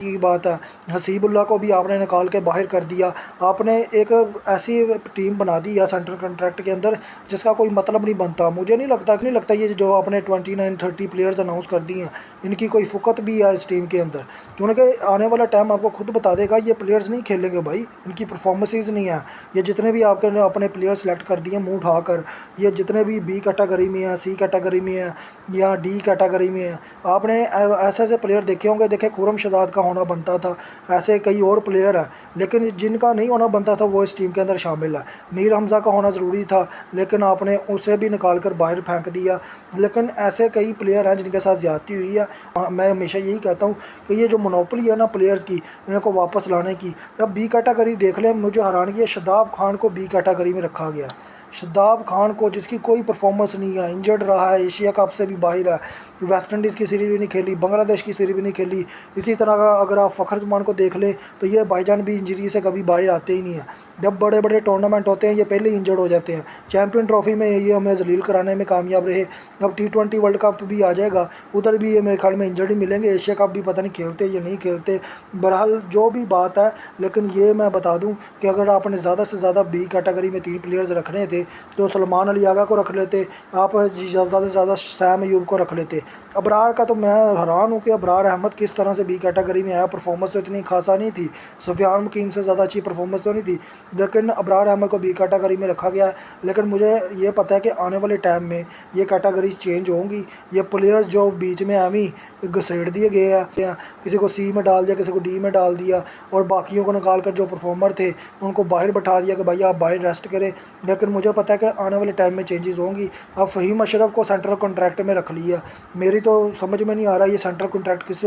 की बात है, हसीबुल्ला को भी आपने निकाल के बाहर कर दिया। आपने एक ऐसी टीम बना दी है सेंट्रल कॉन्ट्रैक्ट के अंदर जिसका कोई मतलब नहीं बनता। मुझे नहीं लगता ये जो आपने 29-30 प्लेयर्स अनाउंस कर दिए हैं इनकी कोई फ़ुकत भी है इस टीम के अंदर, क्योंकि आने वाला टाइम आपको खुद बता देगा ये प्लेयर्स नहीं खेलेंगे भाई, इनकी परफॉर्मेंसेज नहीं है। ये जितने भी आपके अपने प्लेयर सेलेक्ट कर दिए मुँह उठाकर, ये जितने भी बी कैटेगरी में है, सी कैटेगरी में है या डी कैटेगरी में है, आपने ऐसे ऐसे प्लेयर देखे होंगे। देखे खुरम शदाद का होना बनता था, ऐसे कई और प्लेयर हैं लेकिन जिनका नहीं होना बनता था वो इस टीम के अंदर शामिल है। मीर हमज़ा का होना ज़रूरी था लेकिन आपने उसे भी निकाल कर बाहर फेंक दिया। लेकिन ऐसे कई प्लेयर हैं जिनके साथ ज़्यादती हुई है। मैं हमेशा यही कहता हूँ कि ये जो मोनोपोली है ना प्लेयर्स की, इनको वापस लाने की। अब बी कैटेगरी देख लें, मुझे हैरानगी है शादाब खान को बी कैटेगरी में रखा गया। शादाब खान को जिसकी कोई परफॉर्मेंस नहीं है, इंजर्ड रहा है, एशिया कप से भी बाहर है, वेस्ट इंडीज़ की सीरीज़ भी नहीं खेली, बांग्लादेश की सीरीज़ भी नहीं खेली। इसी तरह का अगर आप फ़खर जमान को देख लें तो ये भाईजान भी इंजरी से कभी बाहर आते ही नहीं है। जब बड़े बड़े टूर्नामेंट होते हैं ये पहले ही इंजर्ड हो जाते हैं। चैम्पियन ट्रॉफी में ये हमें जलील कराने में कामयाब रहे। अब T20 वर्ल्ड कप भी आ जाएगा, उधर भी ये मेरे ख्याल में इंजर्ड ही मिलेंगे। एशिया कप भी पता नहीं खेलते या नहीं खेलते। बहरहाल जो भी बात है, लेकिन ये मैं बता दूं कि अगर आपने ज़्यादा से ज़्यादा बी कैटेगरी में 3 प्लेयर्स रखने थे तो सलमान अली आगा को रख लेते, आप ज़्यादा से ज़्यादा सैम अयूब को रख लेते। अबरार का तो मैं हैरान हूँ कि अबरार अहमद किस तरह से बी कैटेगरी में आया। परफॉर्मेंस तो इतनी खासा नहीं थी, सुफियान मुकीम से ज़्यादा अच्छी परफॉर्मेंस तो नहीं थी, लेकिन अबरार अहमद को बी कैटेगरी में रखा गया है। लेकिन मुझे ये पता है कि आने वाले टाइम में ये कैटेगरीज चेंज होंगी। ये प्लेयर्स जो बीच में एवं घसेड़ दिए गए हैं, किसी को सी में डाल दिया, किसी को डी में डाल दिया और बाकियों को निकाल कर जो परफॉर्मर थे उनको बाहर बैठा दिया कि भाई आप बाहर रेस्ट करें। लेकिन मुझे पता है कि आने वाले टाइम में चेंजेस होंगी। अब फ़हीम अशरफ को सेंट्रल कॉन्ट्रैक्ट में रख लिया, मेरी तो समझ में नहीं आ रहा ये सेंट्रल कॉन्ट्रैक्ट किस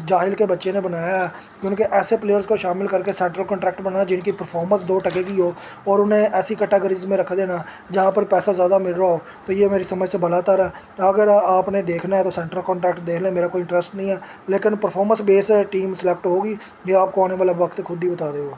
जाहिल के बच्चे ने बनाया है। क्योंकि ऐसे प्लेयर्स को शामिल करके सेंट्रल कॉन्ट्रैक्ट बनाना जिनकी परफॉर्मेंस 2 टके की हो और उन्हें ऐसी कैटेगरीज में रख देना जहाँ पर पैसा ज़्यादा मिल रहा हो, तो ये मेरी समझ से भलातर है। अगर आपने देखना है तो सेंट्रल कॉन्ट्रैक्ट देख लें, मेरा कोई इंटरेस्ट नहीं है। लेकिन परफॉर्मेंस बेस टीम सेलेक्ट होगी, ये आपको आने वाला वक्त खुद ही बता देगा।